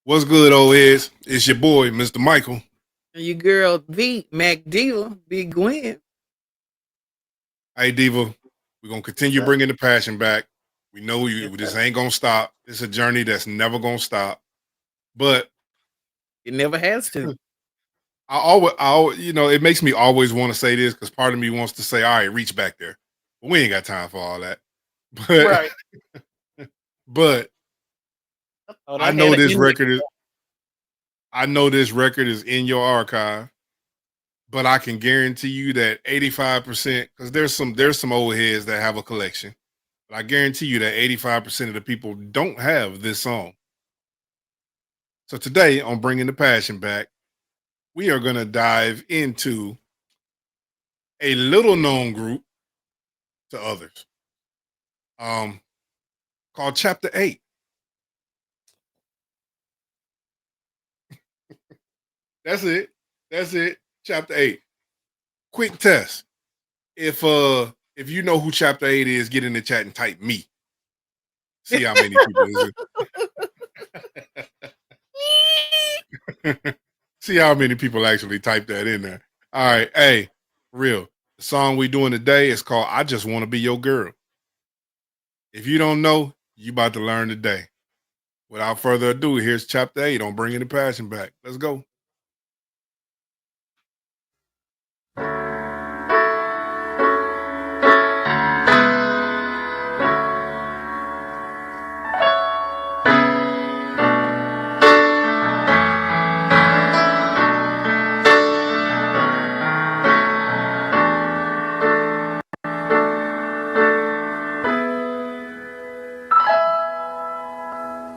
What's good, old heads? It's your boy, Mr. Michael. And your girl V Mac Diva, Big Gwen. Hey, Diva, we're gonna continue What's up? bringing the passion back. We know Yes, this sir. ain't gonna stop. It's a journey that's never gonna stop. But It never has to. it makes me always want to say this because part of me wants to say, "All right, reach back there," but we ain't got time for all that. But Right. but I thought I I had know an this index. record is I know this record is in your archive. But I can guarantee you that 85%, because there's some old heads that have a collection. But I guarantee you that 85% of the people don't have this song. So today on Bringing the Passion Back, we are going to dive into a little known group to others, um, called Chapter 8. That's it. That's it. Chapter 8. Quick test. If you know who Chapter 8 is, get in the chat and type me. See how many people is it. See how many people actually type that in there. All right. Hey, real. The song we doing today is called I Just Want to Be Your Girl. If you don't know, you about to learn today. Without further ado, here's chapter 8 on Bringing the Passion Back. Let's go.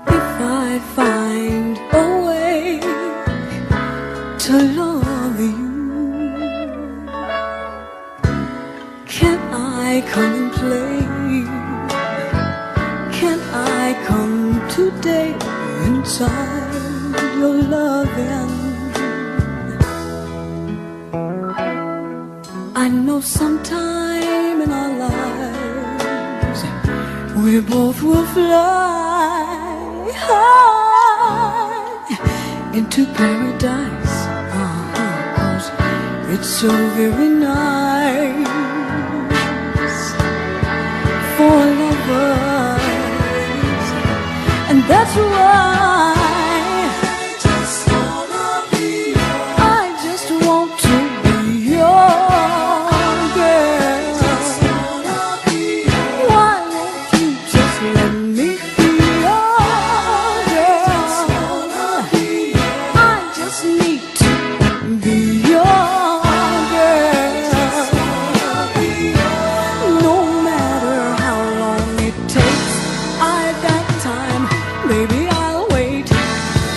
If I find a way to love you, can I come and play? Can I come today inside your loving? I know sometime in our lives we both will fly high into paradise, 'cause it's so very nice for lovers, and that's why I just want to be your girl. Why won't you just let me be your girl? I just need to be your girl. No matter how long it takes, I've got time. Maybe I'll wait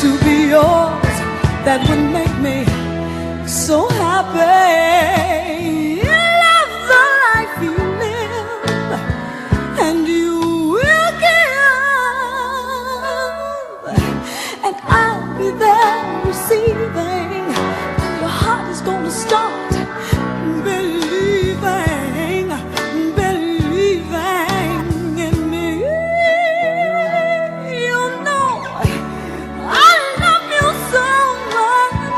to be yours. That would make me so happy. Love the life you live, and you will give, and I'll be there receiving. Your heart is gonna start believing, believing in me. You know I love you so much.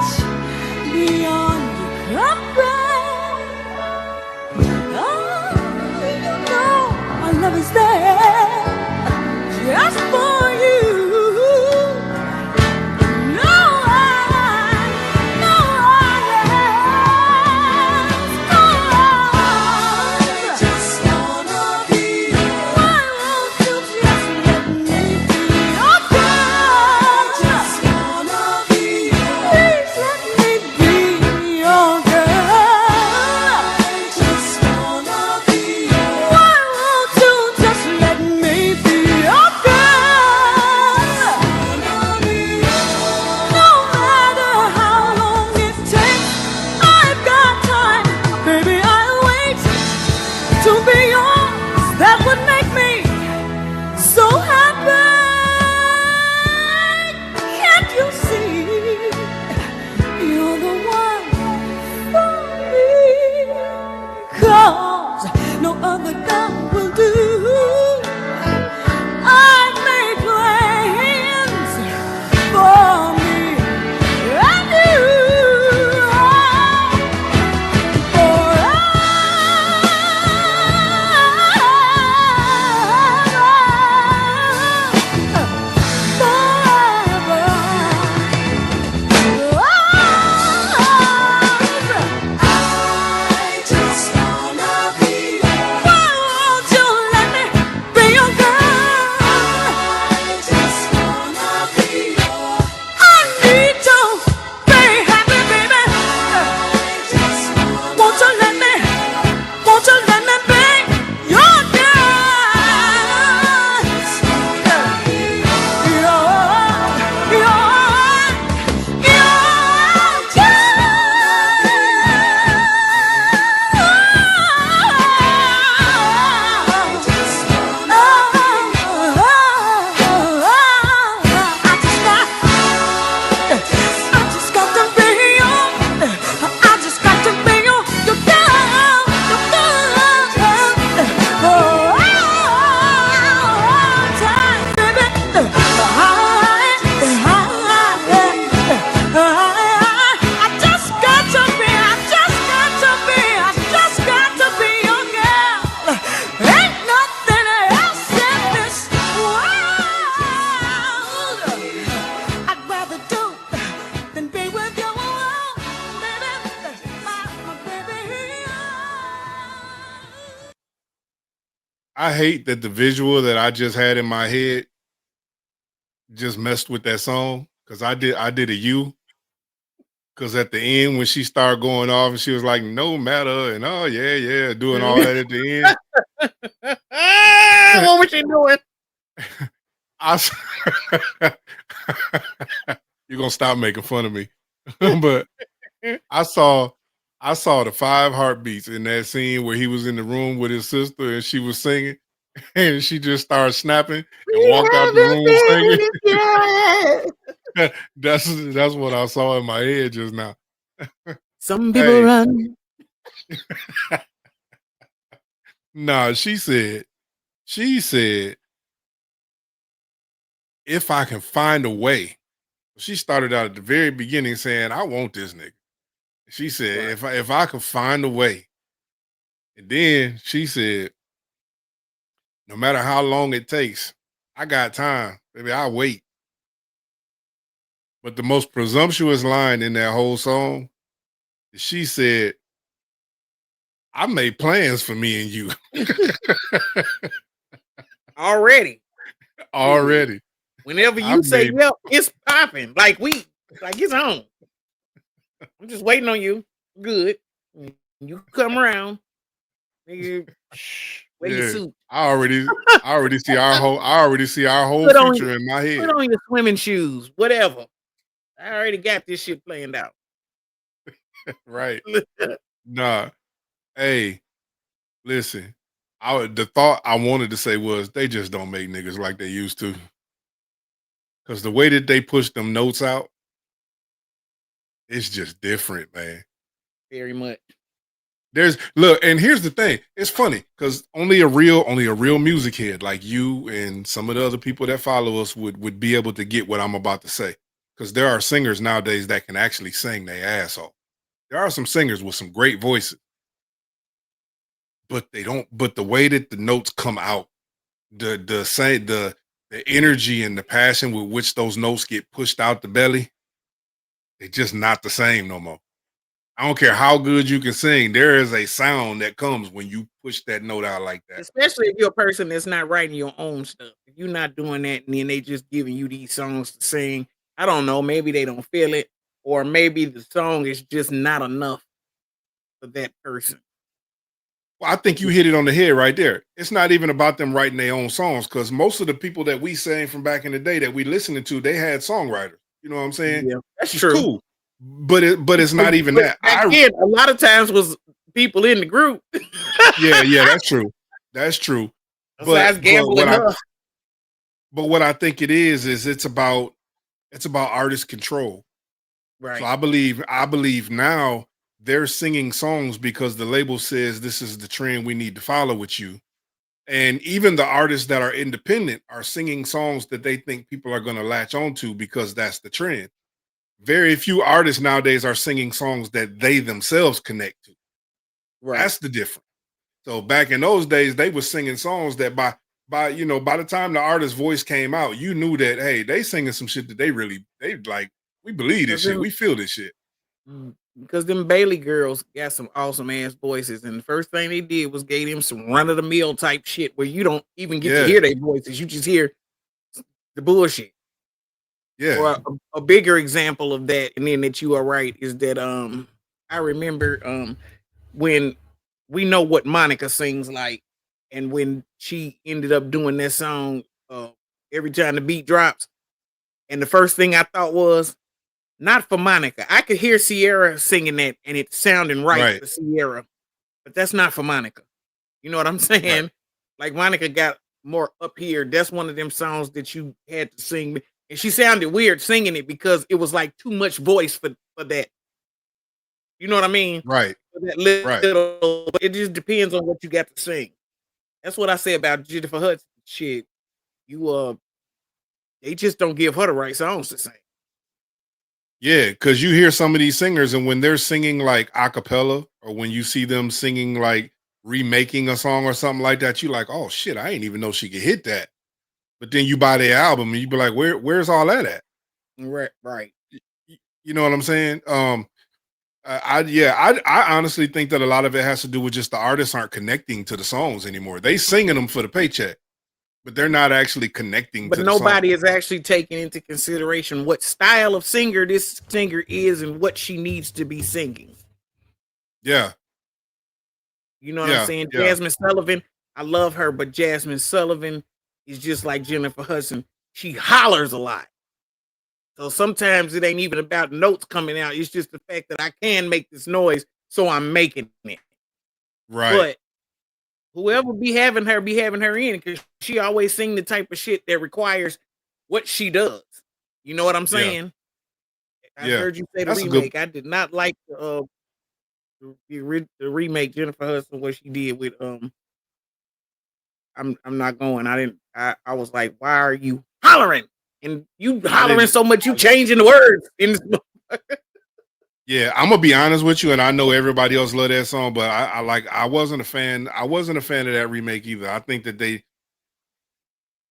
I hate that the visual that I just had in my head just messed with that song because I did a U. Because at the end, when she started going off and she was like, no matter, and oh, yeah, yeah, doing all that at the end. What was she doing? I s- You're gonna stop making fun of me. But I saw I saw the 5 heartbeats in that scene where he was in the room with his sister and she was singing and she just started snapping and We walked out the haven't room singing. seen it yet. That's what I saw in my head just now. Some people Hey, run. nah, she said, if I can find a way. She started out at the very beginning saying, I want this nigga. She said, Right. if I could find a way. And then she said, no matter how long it takes, I got time. Baby, I'll wait. But the most presumptuous line in that whole song, she said, I made plans for me and you Already. already. Whenever I you say made yep, it's popping. Like it's on. I'm just waiting on you. Good. You come around. Nigga, wear your yeah. suit. I already see our whole Put on future in my put head. on your swimming shoes. Whatever. I already got this shit planned out. Right. Nah. Hey, listen. The thought I wanted to say was they just don't make niggas like they used to. Cause the way that they push them notes out, it's just different, man. Very much. There's look, and here's the thing. It's funny because only a real music head like you and some of the other people that follow us would be able to get what I'm about to say. Because there are singers nowadays that can actually sing their ass off. There are some singers with some great voices, but they don't. But the way that the notes come out, the energy and the passion with which those notes get pushed out the belly, they're just not the same no more. I don't care how good you can sing. There is a sound that comes when you push that note out like that. Especially if you're a person that's not writing your own stuff. If you're not doing that and then they just giving you these songs to sing, I don't know, maybe they don't feel it, or maybe the song is just not enough for that person. Well, I think you hit it on the head right there. It's not even about them writing their own songs because most of the people that we sang from back in the day that we listening to, they had songwriters. You know what I'm saying? Yeah, that's It's true. cool, but it's not even But that. back then, a lot of times was people in the group. Yeah, that's true. That's true. Besides But Gamble and her. what I think it is it's about artist control. So Right. I believe now they're singing songs because the label says this is the trend we need to follow with you. And even the artists that are independent are singing songs that they think people are going to latch onto because that's the trend. Very few artists nowadays are singing songs that they themselves connect to. Right. That's the difference. So back in those days, they were singing songs that by the time the artist's voice came out, you knew that hey, they singing some shit that they like. We believe this shit. We feel this shit. Because them Bailey girls got some awesome ass voices, and the first thing they did was gave them some run of the mill type shit where you don't even get to hear their voices, you just hear the bullshit. Yeah. Or a bigger example of that, and then that you are right, is that I remember when we know what Monica sings like, and when she ended up doing that song every time the beat drops, and the first thing I thought was not for Monica. I could hear Sierra singing that and it sounding right for Sierra, but that's not for Monica. You know what I'm saying? Right. Like Monica got more up here. That's one of them songs that you had to sing. And she sounded weird singing it because it was like too much voice for that. You know what I mean? Right. For that Right. little, it just depends on what you got to sing. That's what I say about Jennifer Hudson. Shit, they just don't give her the right songs to sing. Yeah, because you hear some of these singers, and when they're singing like a cappella, or when you see them singing like remaking a song or something like that, you like, oh shit, I didn't even know she could hit that. But then you buy their album and you be like, where's all that at? Right. You know what I'm saying? I honestly think that a lot of it has to do with just the artists aren't connecting to the songs anymore. They singing them for the paycheck, but they're not actually connecting But to the song. nobody is actually taking into consideration what style of singer this singer is and what she needs to be singing. Yeah, You know what I'm saying? Jasmine Sullivan, I love her, but Jasmine Sullivan is just like Jennifer Hudson. She hollers a lot. So sometimes it ain't even about notes coming out. It's just the fact that I can make this noise, so I'm making it. right. But whoever be having her in, because she always sing the type of shit that requires what she does. You know what I'm saying? I heard you say the remake. I did not like the remake Jennifer Hudson, what she did with I'm not going. I was like, why are you hollering? And you hollering so much, you changing the words in this. Yeah, I'm gonna be honest with you, and I know everybody else love that song, but I wasn't a fan. I wasn't a fan of that remake either. I think that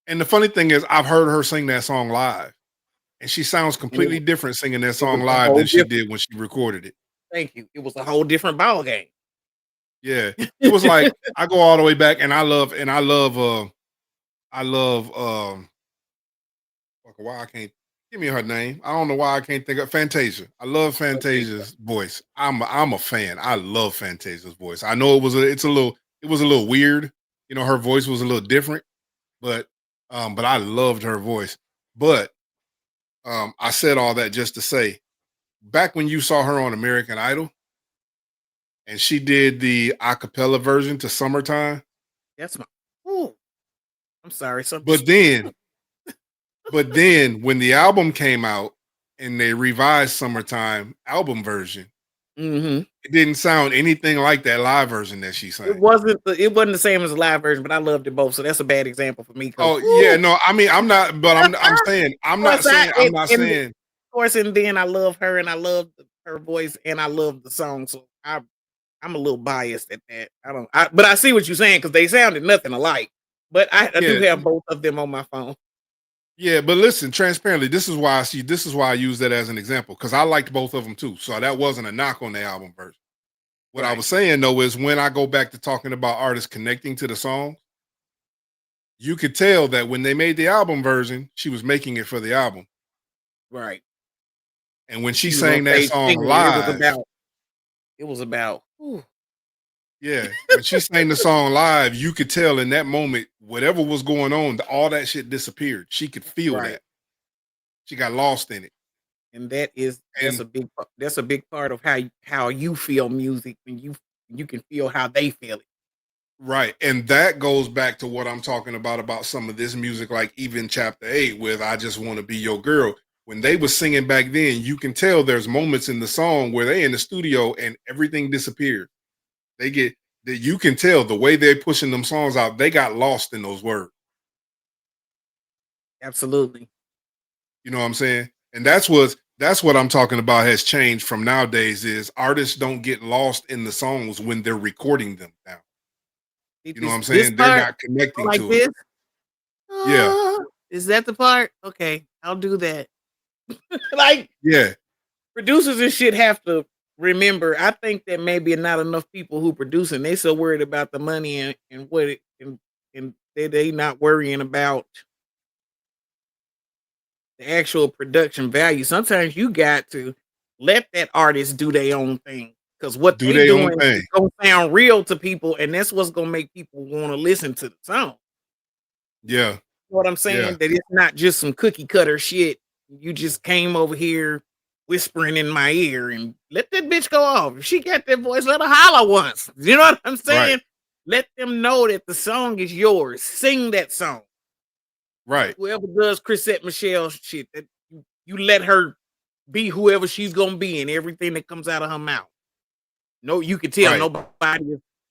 and the funny thing is, I've heard her sing that song live, and she sounds completely different singing that song live than she did when she recorded it. Thank you. It was a whole different ball game. Yeah, it was like I go all the way back, and I love why I can't give me her name. I don't know why I can't think of Fantasia. I love Fantasia's voice. I'm a fan. I love Fantasia's voice. I know it was a little weird. You know, her voice was a little different, but I loved her voice. But I said all that just to say, back when you saw her on American Idol, and she did the a cappella version to Summertime. That's my. Ooh, I'm sorry. But then when the album came out and they revised Summertime album version, it didn't sound anything like that live version that she sang. It wasn't the same as the live version, but I loved it both. So that's a bad example for me. Oh yeah, no, I mean I'm not, but I'm saying I'm not saying. Of course, and then I love her and I love her voice and I love the song. So I'm a little biased at that. But I see what you're saying because they sounded nothing alike. But I do have both of them on my phone. Yeah, but listen, transparently, this is why I use that as an example, because I liked both of them too. So that wasn't a knock on the album version. What I was saying though is when I go back to talking about artists connecting to the song, you could tell that when they made the album version, she was making it for the album. Right. And when she sang that song live, it was about. Yeah, when she sang the song live, you could tell in that moment, whatever was going on, all that shit disappeared. She could feel that. She got lost in it. And that's a big part of how you feel music when you can feel how they feel it. Right. And that goes back to what I'm talking about some of this music, like even Chapter 8 with I Just Want to Be Your Girl. When they were singing back then, you can tell there's moments in the song where they in the studio and everything disappeared. You can tell the way they're pushing them songs out, they got lost in those words. Absolutely. You know what I'm saying? And that's what I'm talking about has changed from nowadays is artists don't get lost in the songs when they're recording them now. You know what I'm saying? They're not connecting like to this? It. Yeah. Is that the part? Okay, I'll do that. Yeah. Producers and shit have to remember, I think that maybe not enough people who producing, they so worried about the money and they not worrying about the actual production value. Sometimes you got to let that artist do their own thing because what they're doing is gonna sound real to people, and that's what's gonna make people want to listen to the song. Yeah, you know what I'm saying? Yeah. That it's not just some cookie cutter shit. You just came over here whispering in my ear and let that bitch go off. If she got that voice, let her holler once. You know what I'm saying? Right. Let them know that the song is yours. Sing that song. Right. Whoever does Chrisette Michele shit, that you let her be whoever she's gonna be in everything that comes out of her mouth. No, you can tell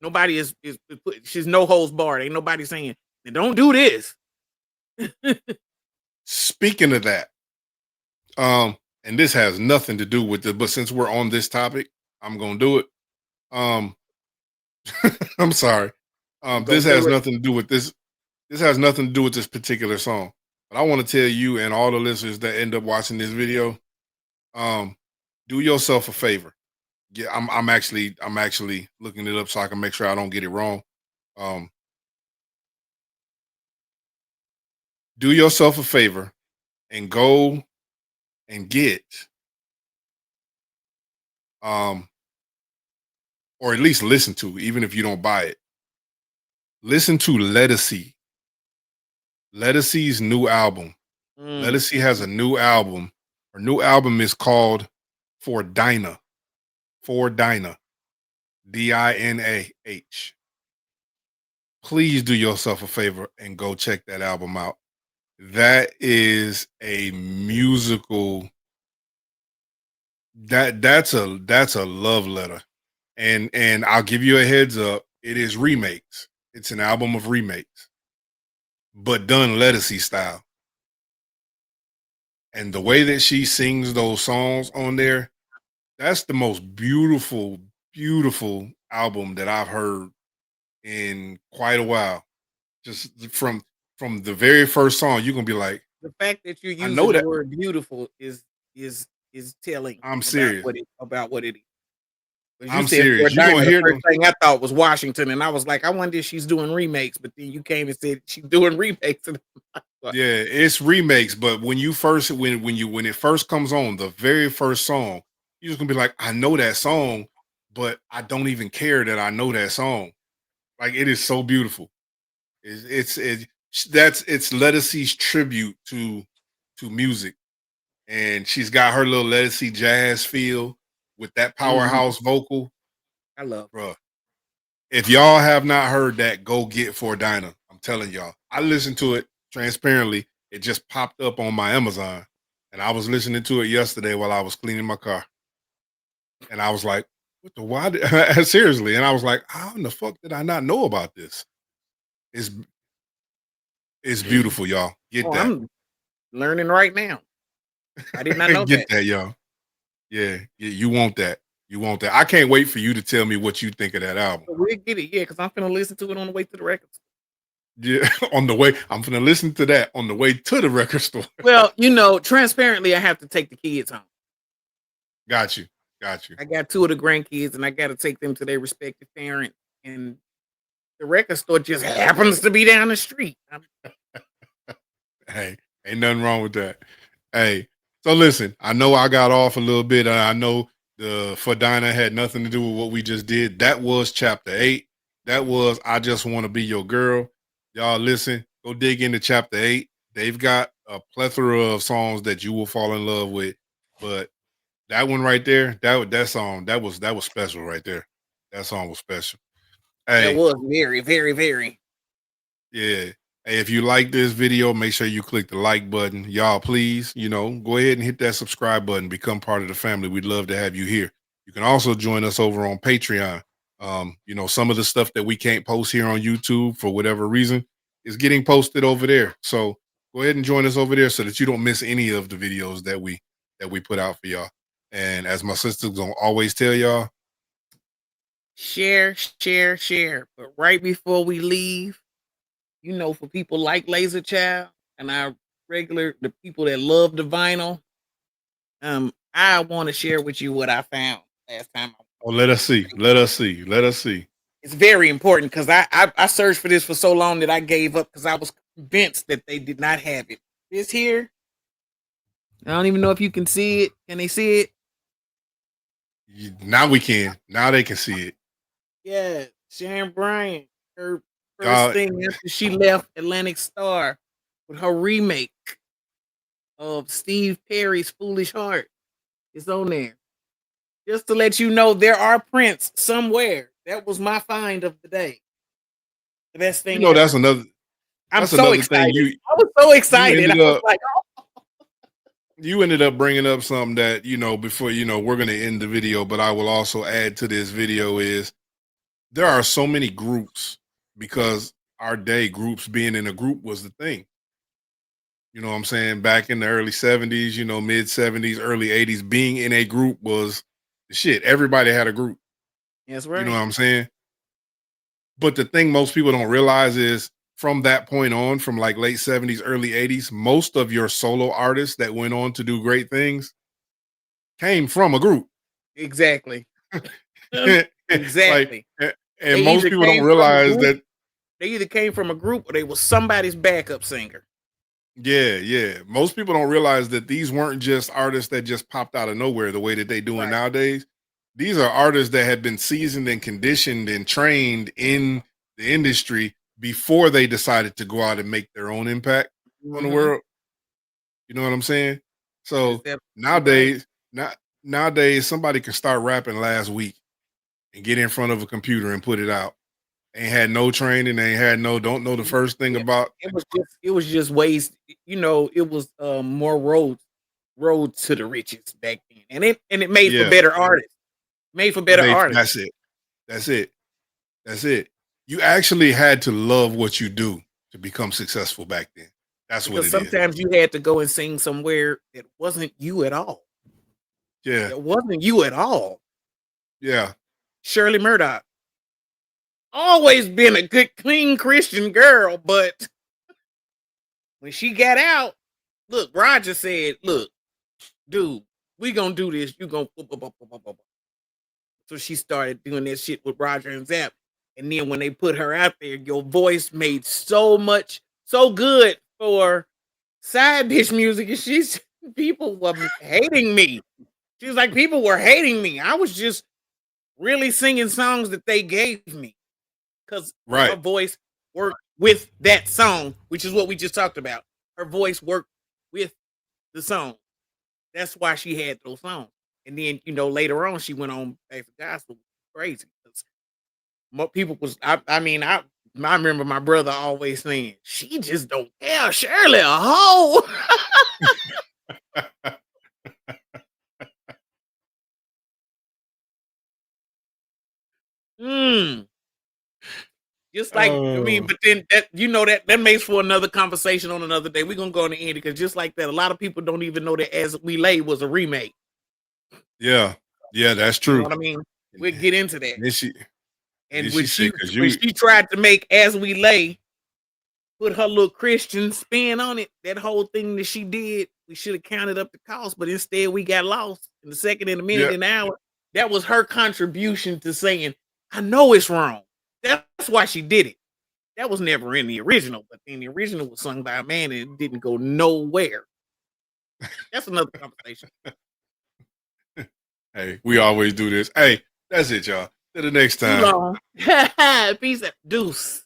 nobody is she's no holds barred. Ain't nobody saying, don't do this. Speaking of that, and this has nothing to do with it, but since we're on this topic, I'm gonna do it. I'm sorry. This has nothing to do with this. This has nothing to do with this particular song. But I want to tell you and all the listeners that end up watching this video, do yourself a favor. Yeah, I'm actually looking it up so I can make sure I don't get it wrong. Um, do yourself a favor and go and get um or at least listen to, even if you don't buy it. Listen to Lettucey. Lettucey's new album. Mm. Lettucey has a new album. Her new album is called For Dinah. For Dinah. Dinah. Please do yourself a favor and go check that album out. That is a musical that's a love letter. And I'll give you a heads up, it is remakes. It's an album of remakes, but done Lettucey style. And the way that she sings those songs on there, that's the most beautiful, beautiful album that I've heard in quite a while. Just from the very first song, you're gonna be like, The fact that you're I know using the that. word beautiful is telling I'm about serious. what it is. 'Cause you I'm said serious. Fort You're gonna Dinah, the hear first them. thing I thought was Washington, and I was like, I wonder if she's doing remakes. But then you came and said she's doing remakes, and I'm like, what? Yeah, it's remakes, but when you first when it first comes on, the very first song, you're just gonna be like, I know that song, but I don't even care that I know that song. Like it is so beautiful. It's Lettucey's tribute to music, and she's got her little Lettucey jazz feel with that Mhm. powerhouse vocal, I love. bruh. If y'all have not heard that, go get For Dinah. I'm telling y'all. I listened to it transparently. It just popped up on my Amazon, and I was listening to it yesterday while I was cleaning my car, and I was like, "What the why?" Seriously, and I was like, "How in the fuck did I not know about this?" It's it's beautiful, y'all. Get Oh, that. I'm learning right now. I did not know Get that. that, y'all. Yeah, you want that. You want that. I can't wait for you to tell me what you think of that album. So we'll get it, yeah, because I'm gonna listen to it on the way to the records. Yeah, on the way, I'm gonna listen to that on the way to the record store. Well, transparently, I have to take the kids home. Got you. Got you. I got two of the grandkids, and I got to take them to their respective parents. And the record store just happens to be down the street. Hey, ain't nothing wrong with that. Hey, so listen, I know I got off a little bit. I know the Fadina had nothing to do with what we just did. That was chapter 8. That was I Just Want to Be Your Girl. Y'all listen, go dig into chapter 8. They've got a plethora of songs that you will fall in love with. But that one right there, that song, that was special right there. That song was special. That Hey, was very, very, very. yeah. Hey, if you like this video, make sure you click the like button. Y'all, please, go ahead and hit that subscribe button. Become part of the family. We'd love to have you here. You can also join us over on Patreon. Some of the stuff that we can't post here on YouTube for whatever reason is getting posted over there. So go ahead and join us over there so that you don't miss any of the videos that we put out for y'all. And as my sister's gonna always tell y'all, Share, share, share. But right before we leave, for people like Laser Child and the people that love the vinyl, I want to share with you what I found last time. oh, let us see. Let us see. Let us see. It's very important because I searched for this for so long that I gave up because I was convinced that they did not have it. This here, I don't even know if you can see it. Can they see it? Now we can. Now they can see it. Yeah, Sharon Bryant, her first Y'all, thing after she left Atlantic Star with her remake of Steve Perry's Foolish Heart is on there. Just to let you know, there are prints somewhere. That was my find of the day. The best thing ever. that's another I'm that's so another excited. thing I was so excited. I ended was up like, you ended up bringing up something that before we're going to end the video, but I will also add to this video is there are so many groups because our day groups being in a group was the thing. You know what I'm saying? Back in the early 70s, mid 70s, early 80s, being in a group was the shit. Everybody had a group. that's You know right. what I'm saying? But the thing most people don't realize is from that point on, from like late 70s, early 80s, most of your solo artists that went on to do great things came from a group. Exactly. Like, Exactly. and They most either people don't came from a realize group, that. they either came from a group or they was somebody's backup singer. Yeah. Most people don't realize that these weren't just artists that just popped out of nowhere the way that they doing Right. nowadays. These are artists that had been seasoned and conditioned and trained in the industry before they decided to go out and make their own impact on the Mhm. world. You know what I'm saying? So That's absolutely right. nowadays, somebody can start rapping last week and get in front of a computer and put it out. Ain't had no training, ain't had no, don't know the first thing Yeah. about. It was just ways, it was more road to the riches back then. And it made for Yeah, better artists. Made for better artists. that's it. That's it. That's it. You actually had to love what you do to become successful back then. That's what Because it is. sometimes you had to go and sing somewhere that wasn't you at all. Yeah. It wasn't you at all. Yeah. Shirley Murdoch. Always been a good, clean Christian girl, but when she got out, look, Roger said, look, dude, we gonna do this. You gonna. So she started doing that shit with Roger and Zapp. And then when they put her out there, your voice made so good for side bitch music. And people were hating me. She was like, people were hating me. I was just really singing songs that they gave me because her Right. voice worked with that song, which is what we just talked about. Her voice worked with the song. That's why she had those songs. And then, later on, she went on back to gospel. Crazy. 'Cause more people I remember my brother always saying, she just don't care. Shirley, a hoe. Mm. Just like, Oh, but then that makes for another conversation on another day. We're gonna go on the end because just like that, a lot of people don't even know that As We Lay was a remake. yeah. Yeah, that's You know true. what I mean? We'll get into that. Then she And then when she she said, cause when you she tried to make As We Lay, put her little Christian spin on it, that whole thing that she did, we should have counted up the cost, but instead we got lost in the second, in a minute, yeah, in an hour. That was her contribution to saying, I know it's wrong. That's why she did it. That was never in the original, but then the original was sung by a man and it didn't go nowhere. That's another conversation. hey, we always do this. Hey, that's it, y'all. Till the next Too time. long. Peace out. Deuce.